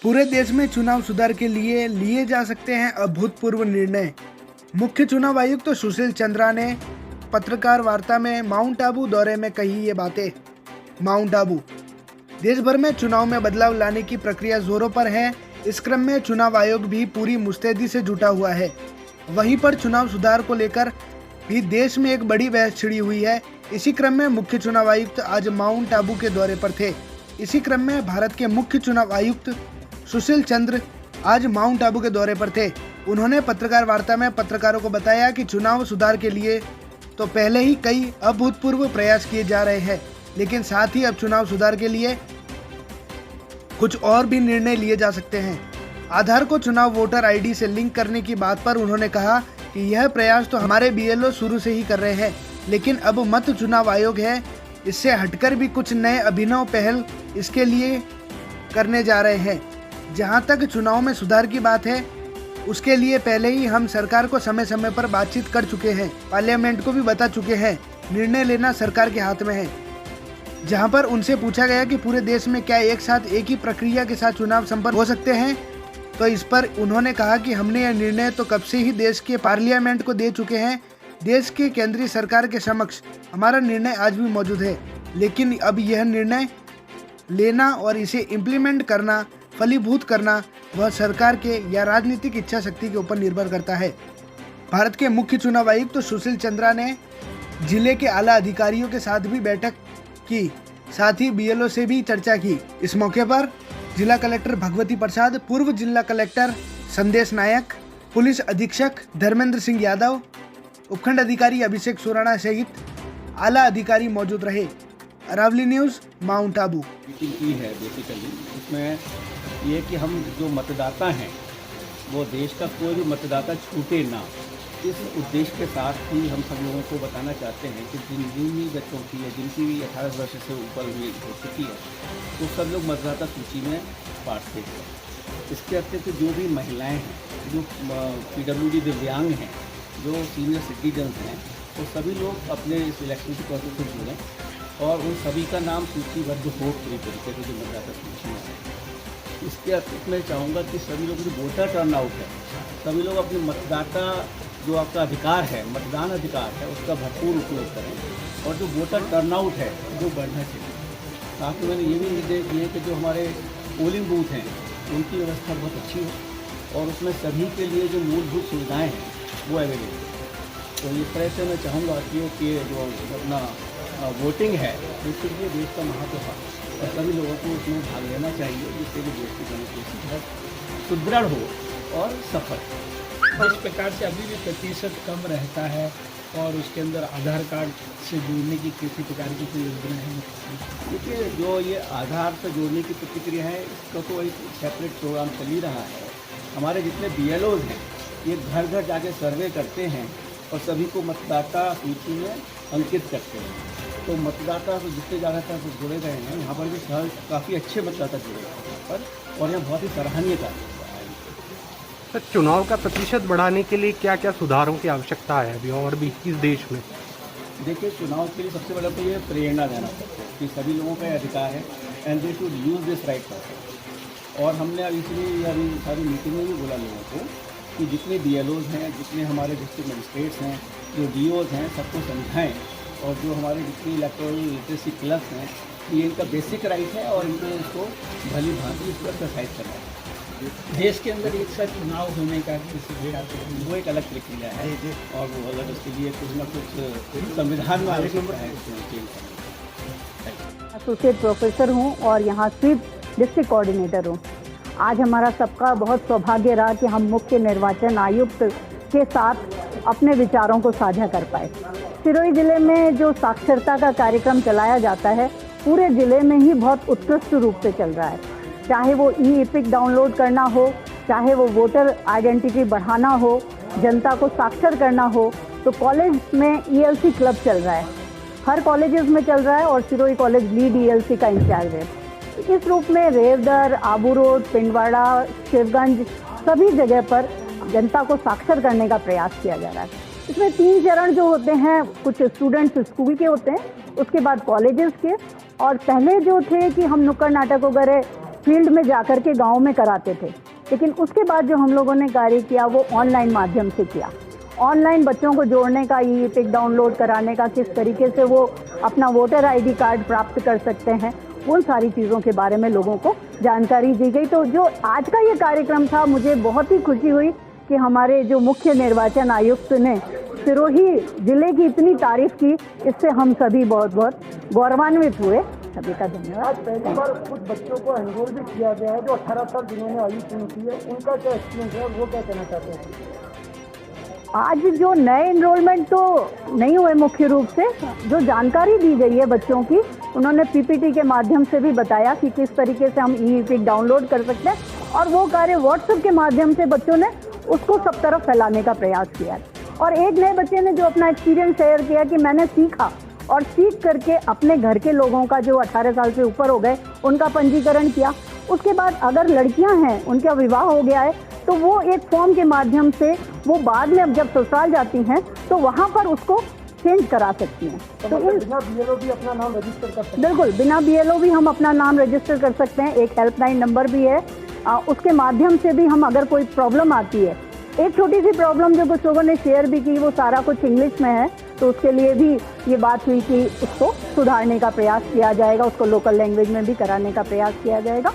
पूरे देश में चुनाव सुधार के लिए लिए जा सकते हैं अभूतपूर्व निर्णय। मुख्य चुनाव आयुक्त तो सुशील चंद्रा ने पत्रकार वार्ता में माउंट आबू दौरे में कही ये बातें। माउंट आबू देश भर में चुनाव में बदलाव लाने की प्रक्रिया जोरों पर है। इस क्रम में चुनाव आयोग भी पूरी मुस्तैदी से जुटा हुआ है। वहीं पर चुनाव सुधार को लेकर भी देश में एक बड़ी बहस छिड़ी हुई है। इसी क्रम में मुख्य चुनाव आयुक्त आज माउंट आबू के दौरे पर थे। इसी क्रम में भारत के मुख्य चुनाव आयुक्त सुशील चंद्र आज माउंट आबू के दौरे पर थे। उन्होंने पत्रकार वार्ता में पत्रकारों को बताया कि चुनाव सुधार के लिए तो पहले ही कई अभूतपूर्व प्रयास किए जा रहे हैं, लेकिन साथ ही अब चुनाव सुधार के लिए कुछ और भी निर्णय लिए जा सकते हैं। आधार को चुनाव वोटर आईडी से लिंक करने की बात पर उन्होंने कहा कि यह प्रयास तो हमारे बीएलओ शुरू से ही कर रहे हैं, लेकिन अब मत चुनाव आयोग है, इससे हटकर भी कुछ नए अभिनव पहल इसके लिए करने जा रहे हैं। जहां तक चुनाव में सुधार की बात है, उसके लिए पहले ही हम सरकार को समय समय पर बातचीत कर चुके हैं, पार्लियामेंट को भी बता चुके हैं। निर्णय लेना सरकार के हाथ में है। जहां पर उनसे पूछा गया कि पूरे देश में क्या एक साथ एक ही प्रक्रिया के साथ चुनाव संपन्न हो सकते हैं, तो इस पर उन्होंने कहा कि हमने यह निर्णय तो कब से ही देश के पार्लियामेंट को दे चुके हैं। देश की केंद्रीय सरकार के समक्ष हमारा निर्णय आज भी मौजूद है, लेकिन अब यह निर्णय लेना और इसे इम्प्लीमेंट करना, फलीभूत करना, वह सरकार के या राजनीतिक इच्छा शक्ति के ऊपर निर्भर करता है। भारत के मुख्य चुनाव आयुक्त तो सुशील चंद्रा ने जिले के आला अधिकारियों के साथ भी बैठक की, साथ ही बीएलओ से भी चर्चा की। इस मौके पर जिला कलेक्टर भगवती प्रसाद, पूर्व जिला कलेक्टर संदेश नायक, पुलिस अधीक्षक धर्मेंद्र सिंह यादव, उपखंड अधिकारी अभिषेक सुराणा सहित आला अधिकारी मौजूद रहे। Aravali news, mount Abu. Meeting की है बेसिकली, उसमें ये कि हम जो मतदाता हैं वो देश का कोई भी मतदाता छूटे ना, इस उद्देश्य के साथ ही हम सब लोगों को बताना चाहते हैं कि जिन भी बच्चों की या जिनकी भी 18 वर्ष से ऊपर हुई हो चुकी है तो सब लोग मतदाता सूची में बांटते हैं। इसके अतिरिक्त जो भी महिलाएं हैं, जो PWD दिव्यांग हैं, जो सीनियर सिटीजन हैं, तो सभी लोग अपने इस इलेक्शन के प्रोसेस से जुड़ें और उन सभी का नाम सूचीबद्ध हो पूरी तरीके से जो मतदाता सूची में है। इसके अतिरिक्त मैं चाहूँगा कि सभी लोग जो वोटर टर्नआउट है, सभी लोग अपने मतदाता जो आपका अधिकार है, मतदान अधिकार है, उसका भरपूर उपयोग करें और जो वोटर टर्नआउट है वो बढ़ना चाहिए। साथ में मैंने ये भी निर्देश दिए कि जो हमारे पोलिंग बूथ हैं उनकी व्यवस्था बहुत अच्छी हो और उसमें सभी के लिए जो मूलभूत सुविधाएँ हैं वो अवेलेबल है। तो इस तरह से मैं चाहूँगा कि जो अपना वोटिंग है उसके लिए देश का महत्व है और सभी लोगों को उसमें भाग लेना चाहिए, जिससे कि देश की डेमोक्रेसी सुदृढ़ हो और सफल। इस प्रकार से अभी भी प्रतिशत कम रहता है और उसके अंदर आधार कार्ड से जोड़ने की किसी प्रकार की कोई योजना है? देखिए, जो ये आधार से जोड़ने की प्रतिक्रिया है, इसका तो एक सेपरेट प्रोग्राम चल ही रहा है। हमारे जितने BLOs हैं ये घर घर जाके सर्वे करते हैं और सभी को मतदाता सूची में अंकित करते हैं। तो मतदाता तो जितने ज़्यादातर तो जुड़े गए हैं, यहाँ पर भी काफ़ी अच्छे मतदाता जुड़े हैं और यहाँ बहुत ही सराहनीय कार्य है। सर, चुनाव का प्रतिशत बढ़ाने के लिए क्या क्या सुधारों की आवश्यकता है अभी और भी इस देश में? देखिए, चुनाव के लिए सबसे बड़ा तो ये प्रेरणा देना पड़ता है कि सभी लोगों का अधिकार है and they should use this right process. और हमने अब इसलिए अभी सारी मीटिंग में भी बोला लोगों को कि जितने BLOs हैं, जितने हमारे डिस्ट्रिक्ट मजिस्ट्रेट्स हैं, जो DOs हैं, सबको समझाएं और जो हमारे जितने इलेक्टोरल लिटरेसी क्लब्स हैं, ये इनका बेसिक राइट है और इनको इसको भली भांति इसको एक्सरसाइज करना है। देश के अंदर एक साथ चुनाव होने का वो एक अलग प्रक्रिया है और वो अगर उसके लिए कुछ ना कुछ संविधान में आवश्यकता है उसमें चेंज करना। एसोसिएट प्रोफेसर हूँ और यहाँ स्वीप डिस्ट्रिक्ट कोऑर्डिनेटर हूँ। आज हमारा सबका बहुत सौभाग्य रहा कि हम मुख्य निर्वाचन आयुक्त के साथ अपने विचारों को साझा कर पाए। सिरोही जिले में जो साक्षरता का कार्यक्रम चलाया जाता है, पूरे जिले में ही बहुत उत्कृष्ट रूप से चल रहा है। चाहे वो ई-एपिक डाउनलोड करना हो, चाहे वो वोटर आइडेंटिटी बढ़ाना हो, जनता को साक्षर करना हो, तो कॉलेज में ELC क्लब चल रहा है, हर कॉलेजेस में चल रहा है और सिरोही कॉलेज लीड ELC का इंचार्ज है। इस रूप में रेवदर, आबू रोड, पिंडवाड़ा, शिवगंज, सभी जगह पर जनता को साक्षर करने का प्रयास किया जा रहा है। इसमें 3 चरण जो होते हैं, कुछ स्टूडेंट्स स्कूल के होते हैं, उसके बाद कॉलेजेस के, और पहले जो थे कि हम नुक्कड़ नाटक वगैरह फील्ड में जाकर के गाँव में कराते थे, लेकिन उसके बाद जो हम लोगों ने कार्य किया वो ऑनलाइन माध्यम से किया। ऑनलाइन बच्चों को जोड़ने का, ई पिक डाउनलोड कराने का, किस तरीके से वो अपना वोटर आईडी कार्ड प्राप्त कर सकते हैं, उन सारी चीज़ों के बारे में लोगों को जानकारी दी गई। तो जो आज का ये कार्यक्रम था, मुझे बहुत ही खुशी हुई कि हमारे जो मुख्य निर्वाचन आयुक्त ने सिरोही जिले की इतनी तारीफ की, इससे हम सभी बहुत बहुत गौरवान्वित हुए। सभी का धन्यवाद। आज पहली बार कुछ बच्चों को एनरोल भी किया गया है जो 18 साल जिन्होंने आयु पूर्ण की है, उनका क्या एक्सपीरियंस है, वो क्या कहना चाहते हैं? आज जो नए एनरोलमेंट तो नहीं हुए, मुख्य रूप से जो जानकारी दी गई है बच्चों की, उन्होंने पीपीटी के माध्यम से भी बताया कि किस तरीके से हम ई पिक डाउनलोड कर सकते हैं, और वो कार्य व्हाट्सएप के माध्यम से बच्चों ने उसको सब तरफ फैलाने का प्रयास किया है। और एक नए बच्चे ने जो अपना एक्सपीरियंस शेयर किया कि मैंने सीखा और सीख करके अपने घर के लोगों का, जो 18 साल से ऊपर हो गए, उनका पंजीकरण किया। उसके बाद अगर लड़कियां हैं, उनका विवाह हो गया है, तो वो एक फॉर्म के माध्यम से वो बाद में अब जब ससुराल जाती हैं तो वहाँ पर उसको चेंज करा सकती हैं। तो बिना बीएलओ भी अपना नाम रजिस्टर कर सकते हैं? बिल्कुल, बिना बीएलओ भी हम अपना नाम रजिस्टर कर सकते हैं। एक हेल्पलाइन नंबर भी है, उसके माध्यम से भी हम, अगर कोई प्रॉब्लम आती है, एक छोटी सी प्रॉब्लम जो कुछ लोगों ने शेयर भी की, वो सारा कुछ इंग्लिश में है, तो उसके लिए भी ये बात हुई कि उसको सुधारने का प्रयास किया जाएगा, उसको लोकल लैंग्वेज में भी कराने का प्रयास किया जाएगा।